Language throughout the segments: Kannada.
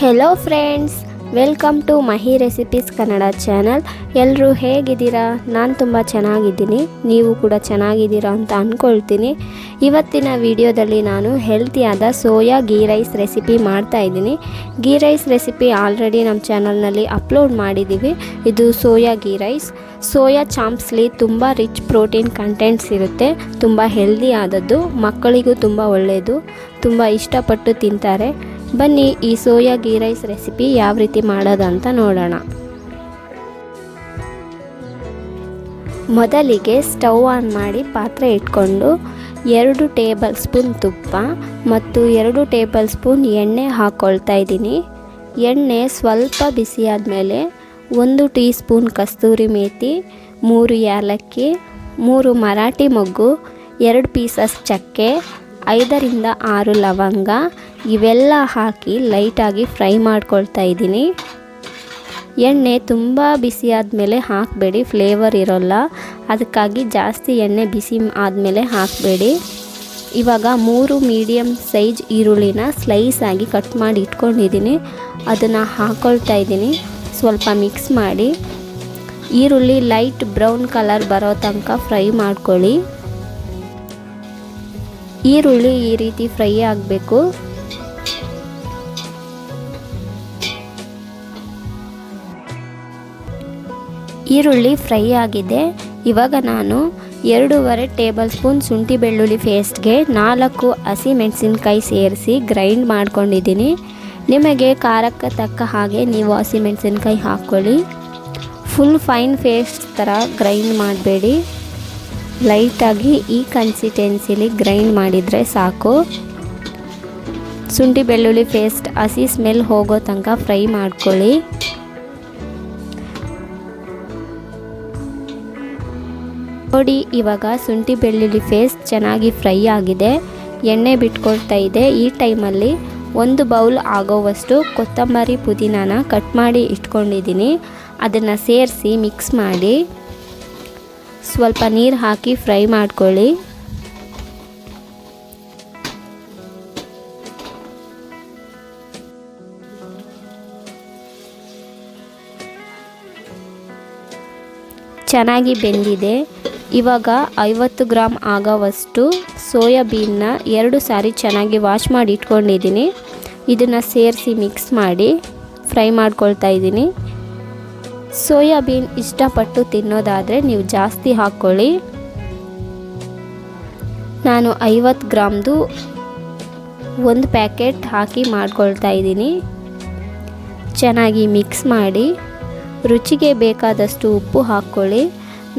Hello friends, welcome to Mahirecipeskannada channel. ಎಲ್ಲರೂ ಹೇಗಿದ್ದೀರಾ? ನಾನು ತುಂಬ ಚೆನ್ನಾಗಿದ್ದೀನಿ. ನೀವು ಕೂಡ ಚೆನ್ನಾಗಿದ್ದೀರಾ ಅಂತ ಅಂದ್ಕೊಳ್ತೀನಿ. ಇವತ್ತಿನ ವಿಡಿಯೋದಲ್ಲಿ ನಾನು ಹೆಲ್ತಿಯಾದ ಸೋಯಾ ಗೀ ರೈಸ್ ರೆಸಿಪಿ ಮಾಡ್ತಾಯಿದ್ದೀನಿ. ಗೀ ರೈಸ್ ರೆಸಿಪಿ ಆಲ್ರೆಡಿ ನಮ್ಮ ಚಾನಲ್ನಲ್ಲಿ ಅಪ್ಲೋಡ್ ಮಾಡಿದ್ದೀವಿ. ಇದು ಸೋಯಾ ಗೀ ರೈಸ್. ಸೋಯಾ ಚಾಂಪ್ಸ್ಲಿ ತುಂಬ ರಿಚ್ ಪ್ರೋಟೀನ್ ಕಂಟೆಂಟ್ಸ್ ಇರುತ್ತೆ. ತುಂಬ ಹೆಲ್ದಿ ಆದದ್ದು, ಮಕ್ಕಳಿಗೂ ತುಂಬ ಒಳ್ಳೆಯದು, ತುಂಬ ಇಷ್ಟಪಟ್ಟು ತಿಂತಾರೆ. ಬನ್ನಿ ಈ ಸೋಯಾ ಗೀ ರೈಸ್ ರೆಸಿಪಿ ಯಾವ ರೀತಿ ಮಾಡೋದಂತ ನೋಡೋಣ. ಮೊದಲಿಗೆ ಸ್ಟವ್ ಆನ್ ಮಾಡಿ ಪಾತ್ರೆ ಇಟ್ಕೊಂಡು 2 ಟೇಬಲ್ ಸ್ಪೂನ್ ತುಪ್ಪ ಮತ್ತು 2 ಟೇಬಲ್ ಸ್ಪೂನ್ ಎಣ್ಣೆ ಹಾಕ್ಕೊಳ್ತಾ ಇದ್ದೀನಿ. ಎಣ್ಣೆ ಸ್ವಲ್ಪ ಬಿಸಿಯಾದ ಮೇಲೆ 1 ಟೀ ಸ್ಪೂನ್ ಕಸ್ತೂರಿ ಮೇಥಿ, 3 ಏಲಕ್ಕಿ, 3 ಮರಾಠಿ ಮೊಗ್ಗು, 2 ಪೀಸಸ್ ಚಕ್ಕೆ, 5 ರಿಂದ 6 ಲವಂಗ ಇವೆಲ್ಲ ಹಾಕಿ ಲೈಟಾಗಿ ಫ್ರೈ ಮಾಡ್ಕೊಳ್ತಾ ಇದ್ದೀನಿ. ಎಣ್ಣೆ ತುಂಬ ಬಿಸಿ ಆದಮೇಲೆ ಹಾಕಬೇಡಿ, ಫ್ಲೇವರ್ ಇರೋಲ್ಲ. ಅದಕ್ಕಾಗಿ ಜಾಸ್ತಿ ಎಣ್ಣೆ ಬಿಸಿ ಆದಮೇಲೆ ಹಾಕಬೇಡಿ. ಇವಾಗ 3 ಮೀಡಿಯಮ್ ಸೈಜ್ ಈರುಳ್ಳಿನ ಸ್ಲೈಸ್ ಆಗಿ ಕಟ್ ಮಾಡಿ ಇಟ್ಕೊಂಡಿದ್ದೀನಿ. ಅದನ್ನು ಹಾಕ್ಕೊಳ್ತಾ ಇದ್ದೀನಿ. ಸ್ವಲ್ಪ ಮಿಕ್ಸ್ ಮಾಡಿ ಈರುಳ್ಳಿ ಲೈಟ್ ಬ್ರೌನ್ ಕಲರ್ ಬರೋ ತನಕ ಫ್ರೈ ಮಾಡ್ಕೊಳ್ಳಿ. ಈರುಳ್ಳಿ ಈ ರೀತಿ ಫ್ರೈ ಆಗಬೇಕು. ಈರುಳ್ಳಿ ಫ್ರೈ ಆಗಿದೆ. ಇವಾಗ ನಾನು 2.5 ಟೇಬಲ್ ಸ್ಪೂನ್ ಶುಂಠಿ ಬೆಳ್ಳುಳ್ಳಿ ಪೇಸ್ಟ್ಗೆ 4 ಹಸಿಮೆಣಸಿನ್ಕಾಯಿ ಸೇರಿಸಿ ಗ್ರೈಂಡ್ ಮಾಡ್ಕೊಂಡಿದ್ದೀನಿ. ನಿಮಗೆ ಖಾರಕ್ಕೆ ತಕ್ಕ ಹಾಗೆ ನೀವು ಹಸಿಮೆಣಸಿನ್ಕಾಯಿ ಹಾಕ್ಕೊಳ್ಳಿ. ಫುಲ್ ಫೈನ್ ಪೇಸ್ಟ್ ಥರ ಗ್ರೈಂಡ್ ಮಾಡಬೇಡಿ, ಲೈಟಾಗಿ ಈ ಕನ್ಸಿಸ್ಟೆನ್ಸಿಲಿ ಗ್ರೈಂಡ್ ಮಾಡಿದರೆ ಸಾಕು. ಶುಂಠಿ ಬೆಳ್ಳುಳ್ಳಿ ಪೇಸ್ಟ್ ಹಸಿ ಸ್ಮೆಲ್ ಹೋಗೋ ತನಕ ಫ್ರೈ ಮಾಡ್ಕೊಳ್ಳಿ. ನೋಡಿ, ಇವಾಗ ಶುಂಠಿ ಬೆಳ್ಳುಳ್ಳಿ ಪೇಸ್ಟ್ ಚೆನ್ನಾಗಿ ಫ್ರೈ ಆಗಿದೆ, ಎಣ್ಣೆ ಬಿಟ್ಕೊಳ್ತಾ ಇದೆ. ಈ ಟೈಮಲ್ಲಿ 1 ಬೌಲ್ ಆಗೋವಷ್ಟು ಕೊತ್ತಂಬರಿ ಪುದೀನಾನ ಕಟ್ ಮಾಡಿ ಇಟ್ಕೊಂಡಿದ್ದೀನಿ. ಅದನ್ನು ಸೇರಿಸಿ ಮಿಕ್ಸ್ ಮಾಡಿ ಸ್ವಲ್ಪ ನೀರು ಹಾಕಿ ಫ್ರೈ ಮಾಡ್ಕೊಳ್ಳಿ. ಚೆನ್ನಾಗಿ ಬೆಂದಿದೆ. ಇವಾಗ 50 ಗ್ರಾಮ್ ಆಗೋವಷ್ಟು ಸೋಯಾಬೀನ್ನ 2 ಸಾರಿ ಚೆನ್ನಾಗಿ ವಾಶ್ ಮಾಡಿ ಇಟ್ಕೊಂಡಿದ್ದೀನಿ. ಇದನ್ನು ಸೇರಿಸಿ ಮಿಕ್ಸ್ ಮಾಡಿ ಫ್ರೈ ಮಾಡ್ಕೊಳ್ತಾ ಇದ್ದೀನಿ. ಸೋಯಾಬೀನ್ ಇಷ್ಟಪಟ್ಟು ತಿನ್ನೋದಾದರೆ ನೀವು ಜಾಸ್ತಿ ಹಾಕ್ಕೊಳ್ಳಿ. ನಾನು 50 ಗ್ರಾಮ್ದು 1 ಪ್ಯಾಕೆಟ್ ಹಾಕಿ ಮಾಡ್ಕೊಳ್ತಾ ಇದ್ದೀನಿ. ಚೆನ್ನಾಗಿ ಮಿಕ್ಸ್ ಮಾಡಿ ರುಚಿಗೆ ಬೇಕಾದಷ್ಟು ಉಪ್ಪು ಹಾಕ್ಕೊಳ್ಳಿ.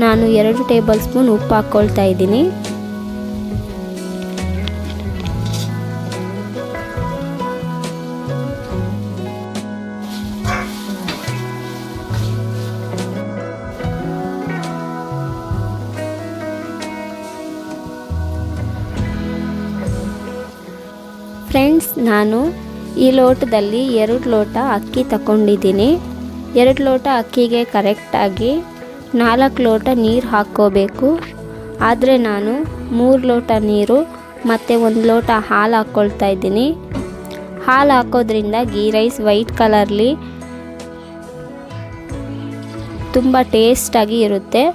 ನಾನು 2 ಟೇಬಲ್ ಸ್ಪೂನ್ ಉಪ್ಪು ಹಾಕ್ಕೊಳ್ತಾ ಇದ್ದೀನಿ. ಫ್ರೆಂಡ್ಸ್, ನಾನು ಈ ಲೋಟದಲ್ಲಿ 2 ಲೋಟ ಅಕ್ಕಿ ತಗೊಂಡಿದ್ದೀನಿ. 2 ಲೋಟ ಅಕ್ಕಿಗೆ ಕರೆಕ್ಟಾಗಿ 4 ಲೋಟ ನೀರು ಹಾಕ್ಕೋಬೇಕು. ಆದರೆ ನಾನು 3 ಲೋಟ ನೀರು ಮತ್ತು 1 ಲೋಟ ಹಾಲು ಹಾಕ್ಕೊಳ್ತಾ ಇದ್ದೀನಿ. ಹಾಲು ಹಾಕೋದ್ರಿಂದ ಗೀ ರೈಸ್ ವೈಟ್ ಕಲರ್ಲಿ ತುಂಬ ಟೇಸ್ಟಾಗಿ ಇರುತ್ತೆ.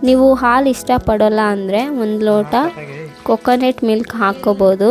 ನೀವು ಹಾಲು ಇಷ್ಟಪಡೋಲ್ಲ ಅಂದರೆ 1 ಲೋಟ ಕೊಕೊನಟ್ ಮಿಲ್ಕ್ ಹಾಕ್ಕೋಬೋದು.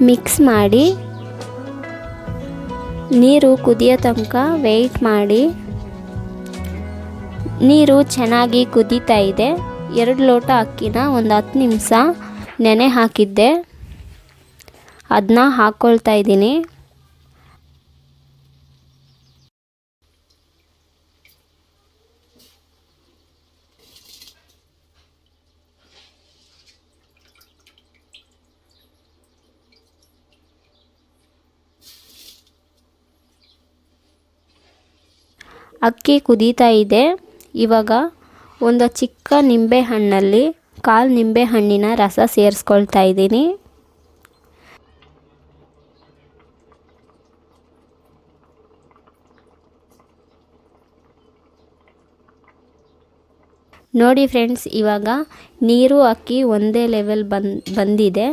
ಮಿಕ್ಸ್ ಮಾಡಿ ನೀರು ಕುದಿಯೋ ತನಕ ವೆಯ್ಟ್ ಮಾಡಿ. ನೀರು ಚೆನ್ನಾಗಿ ಕುದೀತಾ ಇದೆ. 2 ಲೋಟ ಅಕ್ಕಿನ ಒಂದು 10 ನಿಮಿಷ ನೆನೆ ಹಾಕಿದ್ದೆ, ಅದನ್ನ ಹಾಕ್ಕೊಳ್ತಾ ಇದ್ದೀನಿ. ಅಕ್ಕಿ ಕುದೀತಾ ಇದೆ. ಇವಾಗ ಒಂದು ಚಿಕ್ಕ ನಿಂಬೆ ಹಣ್ಣಲ್ಲಿ 1/4 ನಿಂಬೆ ಹಣ್ಣಿನ ರಸ ಸೇರಿಸ್ಕೊಳ್ತಾ ಇದ್ದೀನಿ. ನೋಡಿ ಫ್ರೆಂಡ್ಸ್, ಇವಾಗ ನೀರು ಅಕ್ಕಿ ಒಂದೇ ಲೆವೆಲ್ ಬಂದಿದೆ.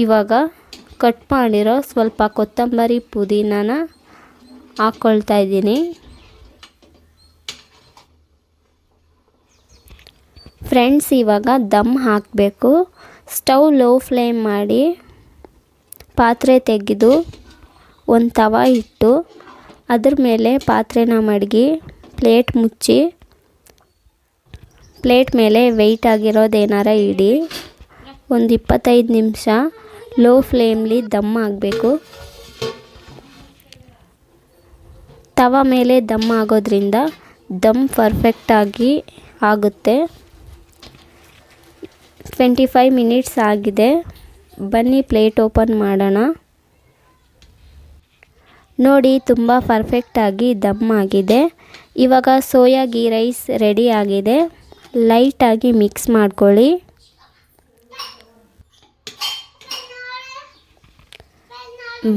ಇವಾಗ ಕಟ್ ಮಾಡಿರೋ ಸ್ವಲ್ಪ ಕೊತ್ತಂಬರಿ ಪುದೀನಾನ ಹಾಕ್ಕೊಳ್ತಾ ಇದ್ದೀನಿ. ಫ್ರೆಂಡ್ಸ್, ಇವಾಗ ದಮ್ ಹಾಕಬೇಕು. ಸ್ಟವ್ ಲೋ ಫ್ಲೇಮ್ ಮಾಡಿ ಪಾತ್ರೆ ತೆಗೆದು ಒಂದು ತವ ಇಟ್ಟು ಅದ್ರ ಮೇಲೆ ಪಾತ್ರೆನ ಮಡಗಿ ಪ್ಲೇಟ್ ಮುಚ್ಚಿ ಪ್ಲೇಟ್ ಮೇಲೆ ವೆಯ್ಟ್ ಆಗಿರೋದೇನಾರ ಇಡಿ. ಒಂದು 25 ನಿಮಿಷ ಲೋ ಫ್ಲೇಮ್ಲಿ ದಮ್ ಆಗಬೇಕು. ತವ ಮೇಲೆ ದಮ್ ಆಗೋದ್ರಿಂದ ದಮ್ ಪರ್ಫೆಕ್ಟಾಗಿ ಆಗುತ್ತೆ. 25 ಮಿನಿಟ್ಸ್ ಆಗಿದೆ. ಬನ್ನಿ ಪ್ಲೇಟ್ ಓಪನ್ ಮಾಡೋಣ. ನೋಡಿ, ತುಂಬ ಪರ್ಫೆಕ್ಟಾಗಿ ದಮ್ ಆಗಿದೆ. ಇವಾಗ ಸೋಯಾ ಗೀ ರೈಸ್ ರೆಡಿ ಆಗಿದೆ. ಲೈಟಾಗಿ ಮಿಕ್ಸ್ ಮಾಡ್ಕೊಳ್ಳಿ.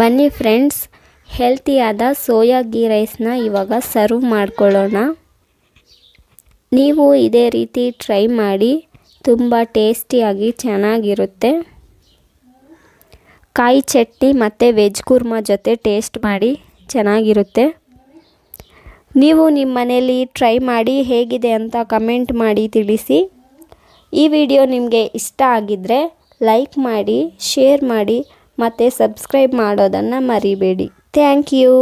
ಬನ್ನಿ ಫ್ರೆಂಡ್ಸ್, ಹೆಲ್ತಿಯಾದ ಸೋಯಾ ಗೀ ರೈಸ್ನ ಇವಾಗ ಸರ್ವ್ ಮಾಡ್ಕೊಳ್ಳೋಣ. ನೀವು ಇದೇ ರೀತಿ ಟ್ರೈ ಮಾಡಿ, ತುಂಬ ಟೇಸ್ಟಿಯಾಗಿ ಚೆನ್ನಾಗಿರುತ್ತೆ. ಕಾಯಿ ಚಟ್ನಿ ಮತ್ತು ವೆಜ್ ಕುರ್ಮಾ ಜೊತೆ ಟೇಸ್ಟ್ ಮಾಡಿ ಚೆನ್ನಾಗಿರುತ್ತೆ. ನೀವು ನಿಮ್ಮ ಮನೇಲಿ ಟ್ರೈ ಮಾಡಿ ಹೇಗಿದೆ ಅಂತ ಕಮೆಂಟ್ ಮಾಡಿ ತಿಳಿಸಿ. ಈ ವಿಡಿಯೋ ನಿಮಗೆ ಇಷ್ಟ ಆಗಿದ್ದರೆ ಲೈಕ್ ಮಾಡಿ, ಶೇರ್ ಮಾಡಿ ಮತ್ತು ಸಬ್ಸ್ಕ್ರೈಬ್ ಮಾಡೋದನ್ನು ಮರಿಬೇಡಿ. Thank you.